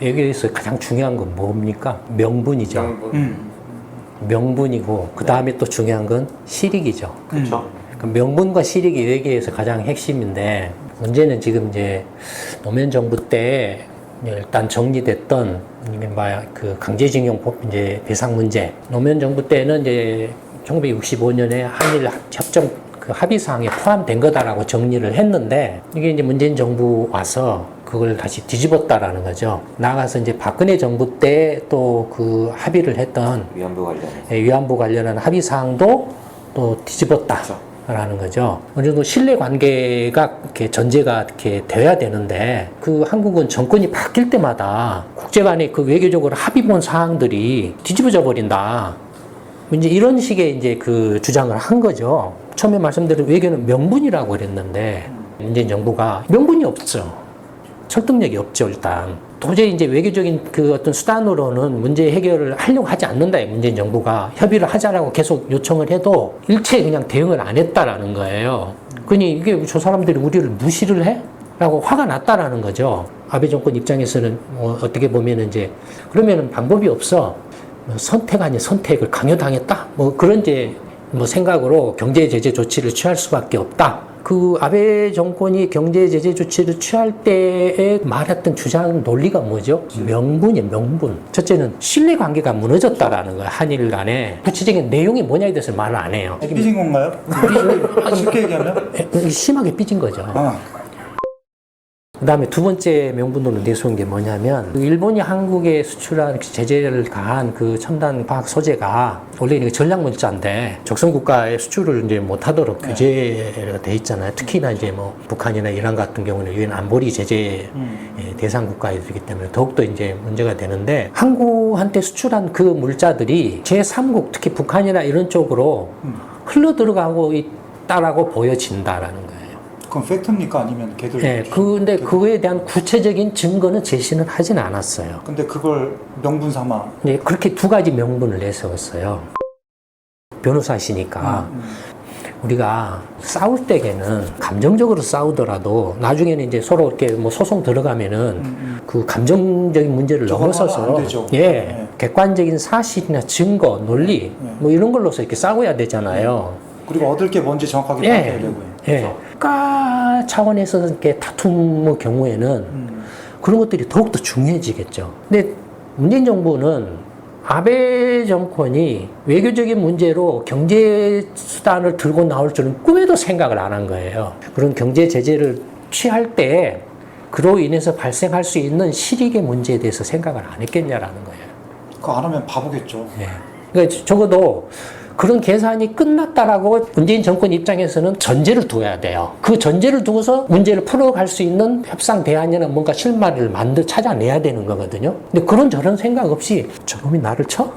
여기에서 가장 중요한 건 뭡니까? 명분이죠. 명분. 명분이고 그 다음에 또 중요한 건 실익이죠. 그렇죠. 명분과 실익이 외교에서 가장 핵심인데 문제는 지금 이제 노무현 정부 때 일단 정리됐던 그 강제징용 이제 배상 문제. 노무현 정부 때는 이제 1965년에 한일 협정 그 합의 사항에 포함된 거다라고 정리를 했는데 이게 이제 문재인 정부 와서 그걸 다시 뒤집었다라는 거죠. 나아가서 이제 박근혜 정부 때 또 그 합의를 했던 위안부 관련한 합의 사항도 또 뒤집었다라는 거죠. 어느 정도 신뢰 관계가 이렇게 전제가 이렇게 돼야 되는데 그 한국은 정권이 바뀔 때마다 국제 간의 그 외교적으로 합의본 사항들이 뒤집어져 버린다. 이제 이런 식의 이제 그 주장을 한 거죠. 처음에 말씀드린 외교는 명분이라고 그랬는데 문재인 정부가 명분이 없죠. 설득력이 없죠, 일단. 도저히 이제 외교적인 그 어떤 수단으로는 문제 해결을 하려고 하지 않는다, 문재인 정부가. 협의를 하자라고 계속 요청을 해도 일체 그냥 대응을 안 했다라는 거예요. 그니 이게 저 사람들이 우리를 무시를 해? 라고 화가 났다라는 거죠. 아베 정권 입장에서는 뭐 어떻게 보면은 이제 그러면은 방법이 없어. 선택 아닌 선택을 강요당했다? 뭐 그런 이제 뭐 생각으로 경제 제재 조치를 취할 수밖에 없다. 그 아베 정권이 경제 제재 조치를 취할 때에 말했던 주장 논리가 뭐죠? 명분이에요, 명분. 첫째는 신뢰 관계가 무너졌다라는 거예요, 한일 간에. 구체적인 내용이 뭐냐에 대해서 말을 안 해요. 삐진 건가요? 쉽게 얘기하면? 심하게 삐진 거죠. 그 다음에 두 번째 명분으로 내세운 게 뭐냐면 일본이 한국에 수출한 제재를 가한 그 첨단 과학 소재가 원래 이게 전략물자인데 적성국가에 수출을 이제 못하도록 규제가 돼 있잖아요. 특히나 이제 뭐 북한이나 이란 같은 경우는 유엔 안보리 제재 대상 국가이기 때문에 더욱더 이제 문제가 되는데 한국한테 수출한 그 물자들이 제3국 특히 북한이나 이런 쪽으로 흘러 들어가고 있다라고 보여진다라는 거예요. 그건 팩트입니까? 아니면 걔들? 네, 근데 그거에 대한 구체적인 증거는 제시는 하진 않았어요. 근데 그걸 명분 삼아? 네, 그렇게 두 가지 명분을 내세웠어요. 변호사시니까 우리가 싸울 때에는 감정적으로 싸우더라도 나중에는 이제 서로 이렇게 뭐 소송 들어가면은 그 감정적인 문제를 넘어서서 예, 객관적인 사실이나 증거, 논리 뭐 이런 걸로서 이렇게 싸워야 되잖아요. 그리고 얻을 게 뭔지 정확하게 밝혀야 되고요. 예. 국가 차원에서 이렇게 다툼의 경우에는 그런 것들이 더욱더 중요해지겠죠. 근데 문재인 정부는 아베 정권이 외교적인 문제로 경제 수단을 들고 나올 줄은 꿈에도 생각을 안 한 거예요. 그런 경제 제재를 취할 때 그로 인해서 발생할 수 있는 실익의 문제에 대해서 생각을 안 했겠냐라는 거예요. 그거 안 하면 바보겠죠. 예. 그러니까 적어도 그런 계산이 끝났다라고 문재인 정권 입장에서는 전제를 둬야 돼요. 그 전제를 두고서 문제를 풀어갈 수 있는 협상 대안이나 뭔가 실마리를 찾아내야 되는 거거든요. 근데 그런 저런 생각 없이 저놈이 나를 쳐?